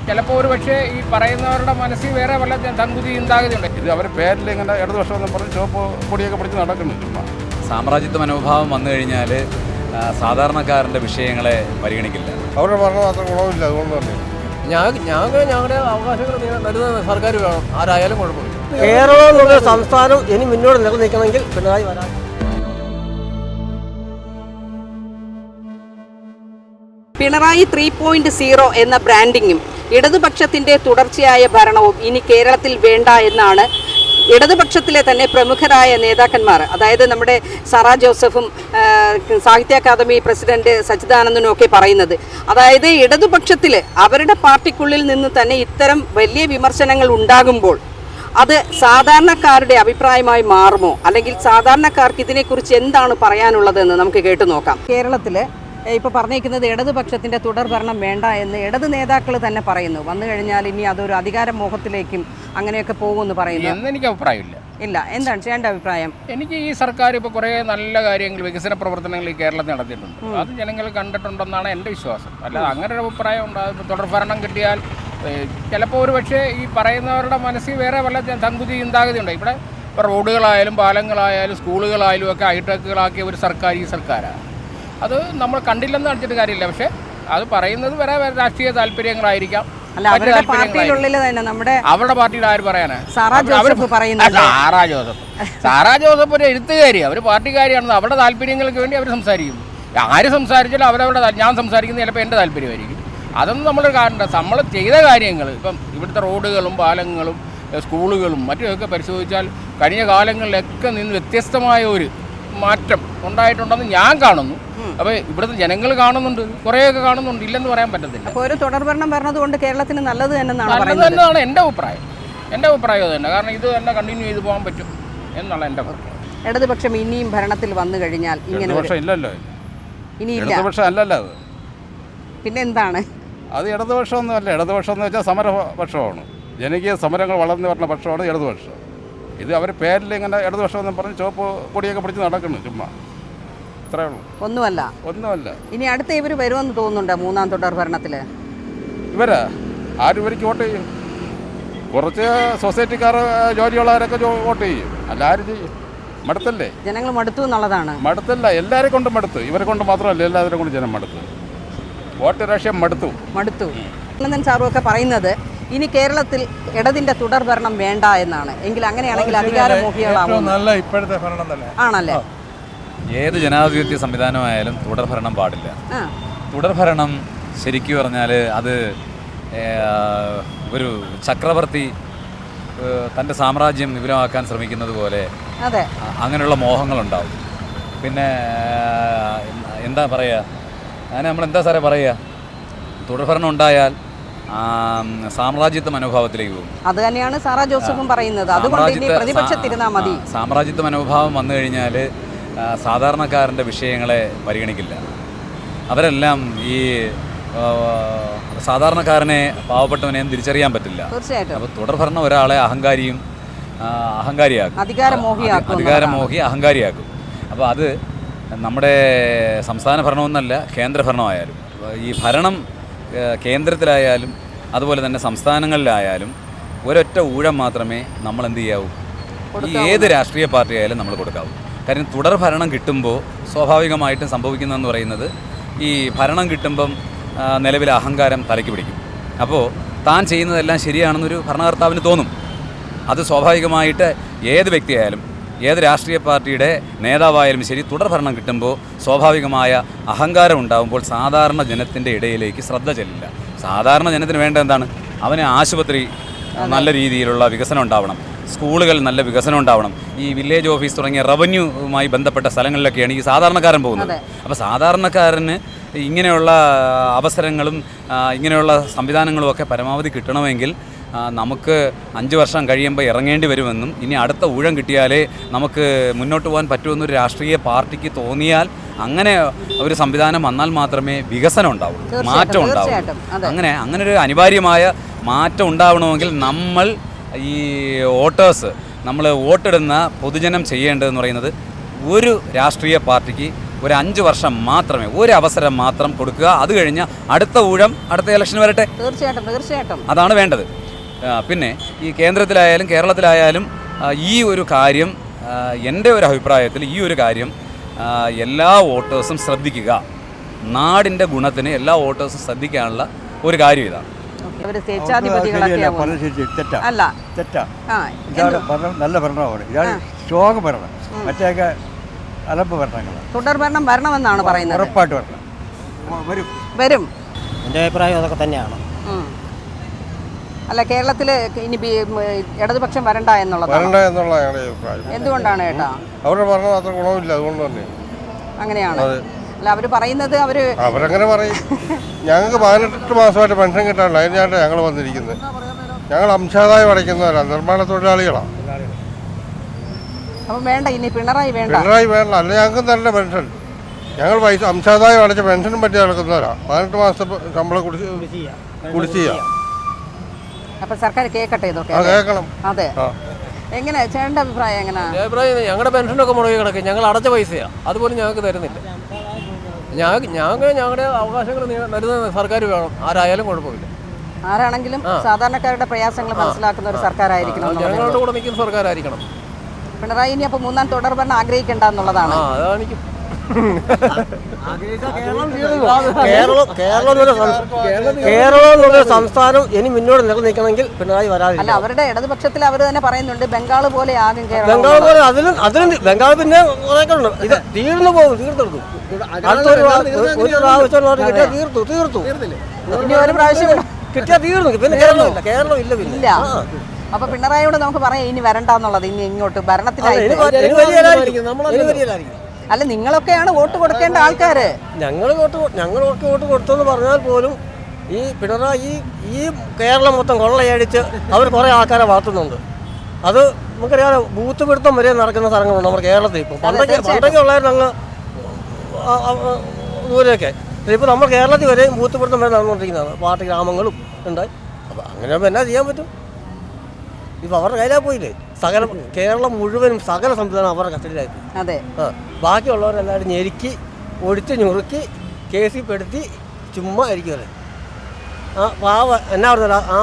ചിലപ്പോൾ ഒരു പക്ഷേ ഈ പറയുന്നവരുടെ മനസ്സിൽ വേറെ വല്ല തങ്കുതി ചിന്താഗതിയുണ്ട്. ഇത് അവർ പേരിൽ ഇങ്ങനെ ഇടതുപക്ഷം എന്ന് പറഞ്ഞ് ചുവപ്പ് പൊടിയൊക്കെ പിടിച്ച് നടക്കുന്നു. സാമ്രാജ്യത്വ മനോഭാവം വന്നു കഴിഞ്ഞാൽ സാധാരണക്കാരൻ്റെ വിഷയങ്ങളെ പരിഗണിക്കില്ല. അവരുടെ ഭരണം അത്ര ഗുണമില്ല. അതുകൊണ്ട് തന്നെ ഞങ്ങളുടെ അവകാശങ്ങൾ വരുന്ന സർക്കാർ വേണം, ആരായാലും കുഴപ്പമില്ല. കേരളം എന്നുള്ള സംസ്ഥാനം ഇനി മുന്നോട്ട് നിലനിൽക്കണമെങ്കിൽ പിണറായി വരാൻ. പിണറായി 3.0 എന്ന ബ്രാൻഡിങ്ങും ഇടതുപക്ഷത്തിന്റെ തുടർച്ചയായ ഭരണവും ഇനി കേരളത്തിൽ വേണ്ട എന്നാണ് ഇടതുപക്ഷത്തിലെ തന്നെ പ്രമുഖരായ നേതാക്കന്മാർ, അതായത് നമ്മുടെ സാറാ ജോസഫും സാഹിത്യ അക്കാദമി പ്രസിഡന്റ് സച്ചിദാനന്ദനും ഒക്കെ പറയുന്നത്. അതായത് ഇടതുപക്ഷത്തിൽ അവരുടെ പാർട്ടിക്കുള്ളിൽ നിന്ന് തന്നെ ഇത്തരം വലിയ വിമർശനങ്ങൾ ഉണ്ടാകുമ്പോൾ അത് സാധാരണക്കാരുടെ അഭിപ്രായമായി മാറുമോ, അല്ലെങ്കിൽ സാധാരണക്കാർക്ക് ഇതിനെക്കുറിച്ച് എന്താണ് പറയാനുള്ളതെന്ന് നമുക്ക് കേട്ടു നോക്കാം. കേരളത്തിൽ ഇപ്പോൾ പറഞ്ഞേക്കുന്നത് ഇടതുപക്ഷത്തിൻ്റെ തുടർഭരണം വേണ്ട എന്ന് ഇടത് നേതാക്കൾ തന്നെ പറയുന്നു. വന്നു കഴിഞ്ഞാൽ ഇനി അതൊരു അധികാരമോഹത്തിലേക്കും അങ്ങനെയൊക്കെ പോകുമെന്ന് പറയുന്നു. എന്നെനിക്ക് അഭിപ്രായമില്ല. ഇല്ല, എന്താണ് ചേട്ടൻ്റെ അഭിപ്രായം? എനിക്ക് ഈ സർക്കാർ ഇപ്പോൾ കുറേ നല്ല കാര്യങ്ങൾ, വികസന പ്രവർത്തനങ്ങൾ ഈ കേരളത്തിൽ നടത്തിയിട്ടുണ്ട്. അത് ജനങ്ങൾ കണ്ടിട്ടുണ്ടെന്നാണ് എൻ്റെ വിശ്വാസം. അല്ലാതെ അങ്ങനെ ഒരു അഭിപ്രായം ഉണ്ടാകും. തുടർഭരണം കിട്ടിയാൽ ചിലപ്പോൾ ഒരു പക്ഷേ ഈ പറയുന്നവരുടെ മനസ്സിൽ വേറെ വല്ല തങ്കുതി ചിന്താഗതിയുണ്ട്. ഇവിടെ റോഡുകളായാലും പാലങ്ങളായാലും സ്കൂളുകളായാലും ഒക്കെ ഹൈടെക്കുകളാക്കിയ ഒരു സർക്കാർ ഈ സർക്കാരാണ്. അത് നമ്മൾ കണ്ടില്ലെന്ന് കാണിച്ചിട്ട് കാര്യമില്ല. പക്ഷെ അത് പറയുന്നത് വേറെ രാഷ്ട്രീയ താല്പര്യങ്ങളായിരിക്കാം. അവരുടെ പാർട്ടിയുടെ ആര് പറയാനാ? സാറാ ജോസഫ് ഒരു എഴുത്തുകാരി, അവർ പാർട്ടിക്കാരിയാണെന്ന് അവരുടെ താല്പര്യങ്ങൾക്ക് വേണ്ടി അവർ സംസാരിക്കുന്നു. ആര് സംസാരിച്ചാലും അവരവരുടെ ഞാൻ സംസാരിക്കുന്നത് ചിലപ്പോൾ എൻ്റെ താല്പര്യമായിരിക്കും. അതൊന്നും നമ്മൾ കാണണ്ട. നമ്മൾ ചെയ്ത കാര്യങ്ങൾ, ഇപ്പം ഇവിടുത്തെ റോഡുകളും പാലങ്ങളും സ്കൂളുകളും മറ്റുമൊക്കെ പരിശോധിച്ചാൽ കഴിഞ്ഞ കാലങ്ങളിലൊക്കെ നിന്ന് വ്യത്യസ്തമായ ഒരു മാറ്റം ഉണ്ടായിട്ടുണ്ടെന്ന് ഞാൻ കാണുന്നു. അപ്പോൾ ഇവിടുത്തെ ജനങ്ങൾ കാണുന്നുണ്ട്, കുറേയൊക്കെ കാണുന്നുണ്ട്, ഇല്ലെന്ന് പറയാൻ പറ്റത്തില്ല. അപ്പോൾ ഒരു തുടർഭരണം പറഞ്ഞതുകൊണ്ട് കേരളത്തിന് നല്ലത് തന്നെയാണ് എൻ്റെ അഭിപ്രായം. എൻ്റെ അഭിപ്രായം തന്നെ. കാരണം ഇത് തന്നെ കണ്ടിന്യൂ ചെയ്ത് പോകാൻ പറ്റും എന്നുള്ള എൻ്റെ അഭിപ്രായം. ഇടതുപക്ഷം ഇനിയും ഭരണത്തിൽ വന്നു കഴിഞ്ഞാൽ ഇങ്ങനെ ഇല്ലല്ലോ, ഇനിയില്ല. ഇടതുപക്ഷം അല്ലല്ലോ അത്. പിന്നെ എന്താണ് അത്? ഇടതുപക്ഷമൊന്നും അല്ല. ഇടതുപക്ഷം എന്ന് വെച്ചാൽ സമരപക്ഷമാണ്. ജനകീയ സമരങ്ങൾ വളർന്നു വരുന്ന പക്ഷമാണ് ഇടതുപക്ഷം. ഇത് അവർ പേരിൽ ഇങ്ങനെ ഇടതുപക്ഷം എന്ന് പറഞ്ഞ് ചുവപ്പ് പൊടിയൊക്കെ പിടിച്ച് നടക്കുന്നു. ചുമ്മാ ഇത്രേ ഉള്ളൂ, ഒന്നുമല്ല. ഇനി അടുത്ത ഇവർ വരുമെന്ന് തോന്നുന്നുണ്ട് മൂന്നാം തുടർ ഭരണത്തിൽ. ഇവരാ ആരും ഇവർക്ക് വോട്ട് ചെയ്യും? കുറച്ച് സൊസൈറ്റിക്കാർ ജോലിയുള്ളവരൊക്കെ വോട്ട് ചെയ്യും. അല്ല ആരും ചെയ്യും? മടുത്തല്ലേ? ജനങ്ങൾ മടുത്തു എന്നുള്ളതാണ്. മടുത്തല്ല, എല്ലാവരും കൊണ്ടും മടുത്തു. ഇവരെ കൊണ്ട് മാത്രമല്ല, എല്ലാവരും കൊണ്ട് ജനം മടുത്തു. വോട്ട് രാഷ്ട്രീയം മടുത്തു. ആനന്ദൻ സാറും ഒക്കെ പറയുന്നത് ഇനി കേരളത്തിൽ ഇടതിന്റെ തുടർഭരണം വേണ്ട എന്നാണ്. എങ്കിൽ അങ്ങനെയാണെങ്കിൽ അധികാരമോഹികളാവും. ഇപ്പോഴത്തെ ഭരണം തന്നെ ആണല്ലേ? ഏത് ജനാധിപത്യ സംവിധാനമായാലും തുടർഭരണം പാടില്ല. തുടർഭരണം ശരിക്കും പറഞ്ഞാൽ അത് ഒരു ചക്രവർത്തി തൻ്റെ സാമ്രാജ്യം വിപുലമാക്കാൻ ശ്രമിക്കുന്നത് പോലെ അങ്ങനെയുള്ള മോഹങ്ങളുണ്ടാവും. പിന്നെ എന്താ പറയുക, അങ്ങനെ നമ്മളെന്താ സാറേ പറയുക, തുടർഭരണം ഉണ്ടായാൽ സാമ്രാജ്യത്വ മനോഭാവത്തിലേക്ക് പോകും. അത് തന്നെയാണ് സാറാ ജോസഫും പറയുന്നത്. അതുകൊണ്ട് ഇനി പ്രതിപക്ഷത്തിരുന്നാൽ മതി. സാമ്രാജ്യത്വ മനോഭാവം വന്നു കഴിഞ്ഞാൽ സാധാരണക്കാരൻ്റെ വിഷയങ്ങളെ പരിഗണിക്കില്ല. അവരെല്ലാം ഈ സാധാരണക്കാരനെ, പാവപ്പെട്ടവനെയും തിരിച്ചറിയാൻ പറ്റില്ല. അപ്പോൾ തുടർഭരണം ഒരാളെ അഹങ്കാരിയാക്കും, അധികാരമോഹി അഹങ്കാരിയാക്കും. അപ്പോൾ അത് നമ്മുടെ സംസ്ഥാന ഭരണമെന്നല്ല, കേന്ദ്ര ഭരണമായാലും ഈ ഭരണം കേന്ദ്രത്തിലായാലും അതുപോലെ തന്നെ സംസ്ഥാനങ്ങളിലായാലും ഒരൊറ്റ ഊഴം മാത്രമേ നമ്മൾ എന്ത് ചെയ്യാവൂ, ഈ ഏത് രാഷ്ട്രീയ പാർട്ടി ആയാലും നമ്മൾ കൊടുക്കാവൂ. കാര്യം തുടർഭരണം കിട്ടുമ്പോൾ സ്വാഭാവികമായിട്ടും സംഭവിക്കുന്നതെന്ന് പറയുന്നത് ഈ ഭരണം കിട്ടുമ്പം നിലവിലെ അഹങ്കാരം തലയ്ക്ക് പിടിക്കും. അപ്പോൾ താൻ ചെയ്യുന്നതെല്ലാം ശരിയാണെന്നൊരു ഭരണകർത്താവിന് തോന്നും. അത് സ്വാഭാവികമായിട്ട് ഏത് വ്യക്തിയായാലും ഏത് രാഷ്ട്രീയ പാർട്ടിയുടെ നേതാവായാലും ശരി, തുടർഭരണം കിട്ടുമ്പോൾ സ്വാഭാവികമായ അഹങ്കാരം ഉണ്ടാകുമ്പോൾ സാധാരണ ജനത്തിൻ്റെ ഇടയിലേക്ക് ശ്രദ്ധ ചെല്ലില്ല. സാധാരണ ജനത്തിന് വേണ്ട എന്താണ്? അവന് ആശുപത്രി നല്ല രീതിയിലുള്ള വികസനം ഉണ്ടാവണം, സ്കൂളുകൾ നല്ല വികസനം ഉണ്ടാവണം. ഈ വില്ലേജ് ഓഫീസ് തുടങ്ങിയ റവന്യൂവുമായി ബന്ധപ്പെട്ട സ്ഥലങ്ങളിലൊക്കെയാണ് ഈ സാധാരണക്കാരൻ പോകുന്നത്. അപ്പോൾ സാധാരണക്കാരന് ഇങ്ങനെയുള്ള അവസരങ്ങളും ഇങ്ങനെയുള്ള സംവിധാനങ്ങളും ഒക്കെ പരമാവധി കിട്ടണമെങ്കിൽ നമുക്ക് 5 വർഷം കഴിയുമ്പോൾ ഇറങ്ങേണ്ടി വരുമെന്നും ഇനി അടുത്ത ഊഴം കിട്ടിയാലേ നമുക്ക് മുന്നോട്ട് പോകാൻ പറ്റുമെന്നൊരു രാഷ്ട്രീയ പാർട്ടിക്ക് തോന്നിയാൽ, അങ്ങനെ ഒരു സംവിധാനം വന്നാൽ മാത്രമേ വികസനം ഉണ്ടാവുള്ളൂ, മാറ്റം ഉണ്ടാവുള്ളൂ. അങ്ങനെ ഒരു അനിവാര്യമായ മാറ്റം ഉണ്ടാവണമെങ്കിൽ നമ്മൾ ഈ വോട്ടേഴ്സ്, നമ്മൾ വോട്ടിടുന്ന പൊതുജനം ചെയ്യേണ്ടതെന്ന് പറയുന്നത് ഒരു രാഷ്ട്രീയ പാർട്ടിക്ക് ഒരു 5 വർഷം മാത്രമേ, ഒരു അവസരം മാത്രം കൊടുക്കുക. അത് കഴിഞ്ഞ് അടുത്ത ഊഴം അടുത്ത ഇലക്ഷൻ വരട്ടെ. തീർച്ചയായിട്ടും അതാണ് വേണ്ടത്. പിന്നെ ഈ കേന്ദ്രത്തിലായാലും കേരളത്തിലായാലും ഈ ഒരു കാര്യം, എൻ്റെ ഒരു അഭിപ്രായത്തിൽ ഈ ഒരു കാര്യം എല്ലാ വോട്ടേഴ്സും ശ്രദ്ധിക്കുക. നാടിൻ്റെ ഗുണത്തിന് എല്ലാ വോട്ടേഴ്സും ശ്രദ്ധിക്കാനുള്ള ഒരു കാര്യം ഇതാണ്. അല്ല തെറ്റാ. ഇതാണ് ഭരണം, നല്ല ഭരണമാണ്. ഇതാണ് സ്ട്രോങ് ഭരണം. മറ്റേയൊക്കെ അലമ്പ് ഭരണങ്ങളാണ്. തുടർ ഭരണം വരണമെന്നാണ് പറയുന്നത്. ഉറപ്പായിട്ട് വരണം. വരും. എൻ്റെ അഭിപ്രായം അതൊക്കെ തന്നെയാണ്. അല്ല, കേരളത്തിൽ ഇനി ഇടതുപക്ഷം വരണ്ട എന്നുള്ളതാണ് ഞങ്ങളുടെ അഭിപ്രായം. എന്തുകൊണ്ടാണ് ഏട്ടാ? അവരുടെ ഭരണം അത്ര ഗുണമില്ല, അതുകൊണ്ട് തന്നെ അങ്ങനെയാണ്. അല്ല, അവർ പറയുന്നത് അവരങ്ങനെ പറയും. ഞങ്ങൾക്ക് 18 മാസമായിട്ട് പെൻഷൻ കിട്ടാനില്ല, അതിനായിട്ട് ഞങ്ങൾ വന്നിരിക്കുന്നത്. ഞങ്ങൾ അംശാദായം അടയ്ക്കുന്നവരാണ്, നിർമ്മാണ തൊഴിലാളികളാണ്. അപ്പം വേണ്ട, ഇനി പിണറായി വേണ്ട. അല്ല, ഞങ്ങൾക്ക് നല്ല പെൻഷൻ. ഞങ്ങൾ പൈസ അംശാദായം അടച്ച പെൻഷനും പറ്റി നടക്കുന്നവരാണ്. 18 മാസത്തെ ശമ്പളം കുടിശ്ശിക. അപ്പൊ സർക്കാർ കേൾക്കട്ടെ ഇതൊക്കെ. കേൾക്കണം. അതെ. എങ്ങനെ ചേട്ടൻ്റെ അഭിപ്രായം എങ്ങനെയാ? അഭിപ്രായം ഞങ്ങളുടെ പെൻഷനൊക്കെ മുടങ്ങി കിടക്കും. ഞങ്ങൾ അടച്ച പൈസയാണ്, അതുപോലും ഞങ്ങൾക്ക് തരുന്നില്ല. ഞങ്ങളുടെ അവകാശങ്ങൾ തരുന്ന സർക്കാർ വേണം, ആരായാലും കുഴപ്പമില്ല. ആരാണെങ്കിലും സാധാരണക്കാരുടെ പ്രയാസങ്ങൾ മനസ്സിലാക്കുന്ന ഒരു സർക്കാരായിരിക്കണം. ഞങ്ങളുടെ കൂടെ നിൽക്കുന്ന സർക്കാരായിരിക്കണം. പിണറായി ഇനി അപ്പോൾ 3ാം തുടർ ഭരണം ആഗ്രഹിക്കേണ്ട എന്നുള്ളതാണ്. അതാണിക്കും കേരളം എന്നുള്ള സംസ്ഥാനം ഇനി മുന്നോട്ട് നിലനിൽക്കണമെങ്കിൽ പിണറായി വരാതെ. അല്ല, അവരുടെ ഇടതുപക്ഷത്തിൽ അവർ തന്നെ പറയുന്നുണ്ട് ബംഗാൾ പോലെ ആദ്യം കേരളം. ബംഗാൾ പോലെ അതിലും ബംഗാൾ പിന്നെ കുറേക്കുണ്ട്. ഇത് തീർന്നു പോകും, തീർത്തെടുക്കും. അടുത്തൊരു പ്രാവശ്യം കിട്ടിയാൽ തീർത്തു. ഇനി ഒരു പ്രാവശ്യം കിട്ടിയാൽ തീർന്നു. പിന്നെ കേരളം ഇല്ല. ഇല്ല. അപ്പൊ പിണറായിയോട് നമുക്ക് പറയാം ഇനി വരണ്ടെന്നുള്ളത്. ഇനി ഇങ്ങോട്ട് ഭരണത്തിലായി. അല്ല, നിങ്ങളൊക്കെയാണ് വോട്ട് കൊടുക്കേണ്ട ആൾക്കാര്. ഞങ്ങൾ വോട്ട് കൊടുത്തെന്ന് പറഞ്ഞാൽ പോലും ഈ പിണറായി ഈ കേരളം മൊത്തം കൊള്ളയടിച്ച് അവർ കുറേ ആൾക്കാരെ വളർത്തുന്നുണ്ട്. അത് നമുക്കറിയാതെ ബൂത്ത് പിടുത്തം വരെ നടക്കുന്ന സ്ഥലങ്ങളുണ്ട് നമ്മുടെ കേരളത്തിൽ. ഇപ്പോൾ പണ്ടൊക്കെ ഉള്ളായിരുന്നു അങ്ങ് ദൂരെയൊക്കെ. ഇപ്പോൾ നമ്മൾ കേരളത്തിൽ വരെയും ബൂത്ത് പിടുത്തം വരെ നടന്നുകൊണ്ടിരിക്കുന്നതാണ്. പാർട്ടി ഗ്രാമങ്ങളും ഉണ്ടായി. അപ്പോൾ അങ്ങനെ എന്നാ ചെയ്യാൻ പറ്റും? ഇപ്പോൾ അവരുടെ കയ്യിലാ പോയില്ലേ. കേരളം മുഴുവനും സകല സംവിധാനം അവരുടെ കസ്റ്റഡിയിലായി. അതെ. ബാക്കിയുള്ളവരെല്ലാവരും ഞെരുക്കി ഒടിച്ച് ഞുറുക്കി കേസിൽ പെടുത്തി ചുമ്മാ ആയിരിക്കുമല്ലേ. പാവ എന്നാ പറഞ്ഞാൽ ആ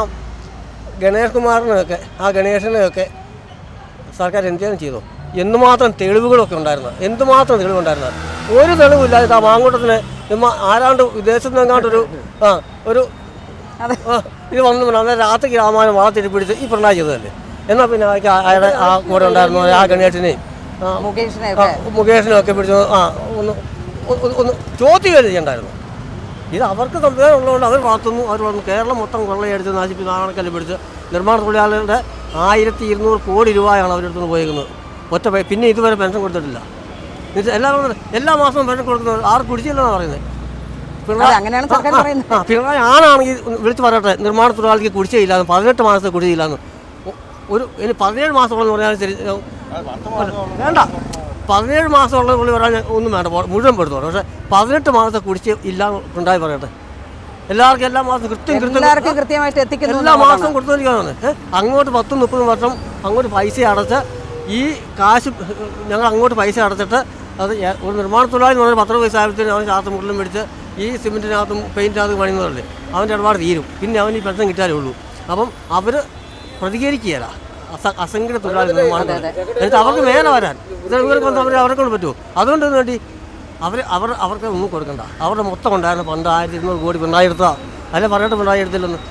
ഗണേഷ് കുമാറിനെയൊക്കെ ഗണേശനെയൊക്കെ സർക്കാർ എന്തെങ്കിലും ചെയ്തോ? എന്തുമാത്രം തെളിവുകളൊക്കെ എന്തുമാത്രം തെളിവുണ്ടായിരുന്നത്? ഒരു തെളിവില്ലാതെ ആ മാങ്കൂട്ടത്തിന് ആരാണ്ട് വിദേശത്ത് നിന്നെങ്ങാണ്ടൊരു ഇത് വന്നു അന്നേരം രാത്രിക്ക് രാമായണം വളർത്തിട്ട് പിടിച്ച് ഈ പിണറായി ചെയ്തതല്ലേ. എന്നാൽ പിന്നെ അയാളുടെ ആ കൂടെ ഉണ്ടായിരുന്നു ആ ഗണേശനെയും മുകേഷിനെയും ഒക്കെ പിടിച്ച് ഒന്ന് ചോദ്യം ചെയ്യണ്ടായിരുന്നു. ഇത് അവർക്ക് സംവിധാനം ഉള്ളതുകൊണ്ട് അവർ വളർത്തുന്നു. കേരളം മൊത്തം കൊള്ളയടിച്ച് നശിപ്പിച്ച് നാണക്കല്ല് പിടിച്ച് നിർമ്മാണ തൊഴിലാളികളുടെ 1200 കോടി രൂപയാണ് അവരെടുത്തുനിന്ന് പോയിരിക്കുന്നത്. പിന്നെ ഇതുവരെ പെൻഷൻ കൊടുത്തിട്ടില്ല. എല്ലാ മാസവും പെൻഷൻ കൊടുക്കുന്നത് ആർക്ക് കുടിച്ചില്ലെന്നാണ് പറയുന്നത്. പിണറായി ആണെങ്കിൽ വിളിച്ച് പറയട്ടെ, നിർമ്മാണ തൊഴിലാളിക്ക് കുടിശ്ശികയില്ലാന്ന് 18 മാസത്തെ കുടിശ്ശികയില്ലാന്ന്. ഇനി 17 മാസമുള്ളതെന്ന് പറഞ്ഞാൽ ശരി വേണ്ട. 17 മാസമുള്ള പുള്ളി പറയാൻ ഒന്നും വേണ്ട, മുഴുവൻ പെടുത്തു. പക്ഷേ 18 മാസത്തെ കുടിശ്ശിക ഇല്ലാന്ന് ഉണ്ടായി പറയട്ടെ. എല്ലാവർക്കും എല്ലാ മാസം കൃത്യമായിട്ട് എത്തിക്കുന്നു. എല്ലാ മാസവും കൊടുത്തുകൊണ്ടിരിക്കുകയാണ്. അങ്ങോട്ട് 10-30 വർഷം അങ്ങോട്ട് പൈസ അടച്ച് ഈ കാശ് ഞങ്ങൾ അങ്ങോട്ട് പൈസ അടച്ചിട്ട് അത് ഒരു നിർമ്മാണ തൊഴിലാളി എന്ന് പറഞ്ഞാൽ 10 പൈസ ആയപ്പോഴത്തേന് അവൻ ചാർത്ത് മുകളിലും മേടിച്ച് ഈ സിമെൻറ്റിനകത്തും പെയിൻറ്റിനകത്തും പണിയുന്നതല്ലേ, അവൻ്റെ ഇടപാട് തീരും. പിന്നെ അവന് ഈ പെൻഷൻ കിട്ടാനേ ഉള്ളൂ. അപ്പം അവർ പ്രതികരിക്കുകയല്ല. അസംഘടിത തൊഴിലാളി നിർമ്മാണം എന്നിട്ട് അവർക്ക് മേലെ വരാൻ ഇവർക്ക് വന്ന് അവരെ കൊണ്ട് പറ്റുമോ? അതുകൊണ്ട് വേണ്ടി അവർക്ക് ഒന്നും കൊടുക്കണ്ട. അവരുടെ മൊത്തം ഉണ്ടായിരുന്ന 1200 കോടി പിണറായി എടുത്താൽ അല്ലെ പറഞ്ഞിട്ട് പിണറായി എടുത്തില്ലെന്ന്.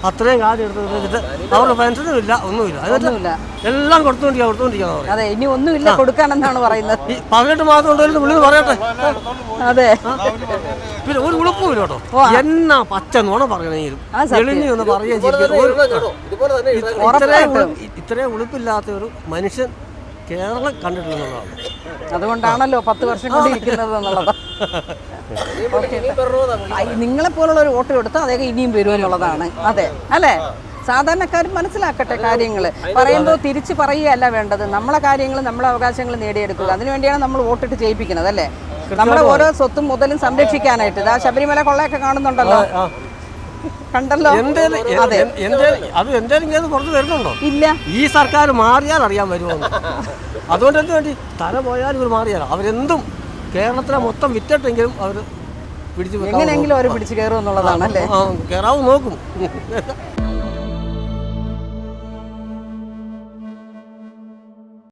അത്രയും കാര്യം എടുത്തിട്ട് അവരുടെ പെൻഷനും ഇല്ല, ഒന്നുമില്ല. എല്ലാം കൊടുത്തോണ്ടിരിക്കണം. അതെ, ഇനി ഒന്നുമില്ല കൊടുക്കാനെന്നാണ് പറയുന്നത്. ഈ 18 മാസം കൊണ്ടുവരുന്ന പുള്ളി പറയട്ടെ. അതെ, പിന്നെ ഒരു ഉളുപ്പുമില്ല കേട്ടോ. എന്നാ പച്ച നോണ പറയണെങ്കിലും എളിഞ്ഞൊന്ന് പറയുകയും ഇത്രയും ഉളുപ്പില്ലാത്ത ഒരു മനുഷ്യൻ കേരളം കണ്ടിട്ടില്ലെന്നുള്ളതാണ്. അതുകൊണ്ടാണല്ലോ 10 വർഷം കൊണ്ട് ഇരിക്കുന്നത് എന്നുള്ളത്. നിങ്ങളെപ്പോലുള്ള ഒരു വോട്ട് കൊടുത്താൽ അതൊക്കെ ഇനിയും വരുമെന്നുള്ളതാണ്. അതെ അല്ലേ? സാധാരണക്കാർ മനസ്സിലാക്കട്ടെ കാര്യങ്ങൾ. പറയുമ്പോൾ തിരിച്ച് പറയുകയല്ല വേണ്ടത്. നമ്മളെ കാര്യങ്ങൾ നമ്മളെ അവകാശങ്ങൾ നേടിയെടുക്കുക. അതിനുവേണ്ടിയാണ് നമ്മൾ വോട്ടിട്ട് ചെയ്യിപ്പിക്കുന്നത് അല്ലേ? നമ്മുടെ ഓരോ സ്വത്തും മുതലും സംരക്ഷിക്കാനായിട്ട്. ഇതാ ശബരിമല കൊള്ളയൊക്കെ കാണുന്നുണ്ടല്ലോ, കണ്ടല്ലോ. അത് എന്തായാലും പുറത്ത് വരുന്നുണ്ടോ? ഇല്ല. ഈ സർക്കാർ മാറിയാൽ അറിയാൻ വരുമോ? അതുകൊണ്ട് എന്ത് വേണ്ടി തല പോയാൽ ഇവർ മാറിയാൽ അവരെന്തും കേരളത്തിലെ മൊത്തം വിറ്റിട്ടെങ്കിലും അവർ പിടിച്ച് എങ്ങനെയെങ്കിലും അവർ പിടിച്ചു കയറും എന്നുള്ളതാണ് അല്ലേ? കയറാവും നോക്കും.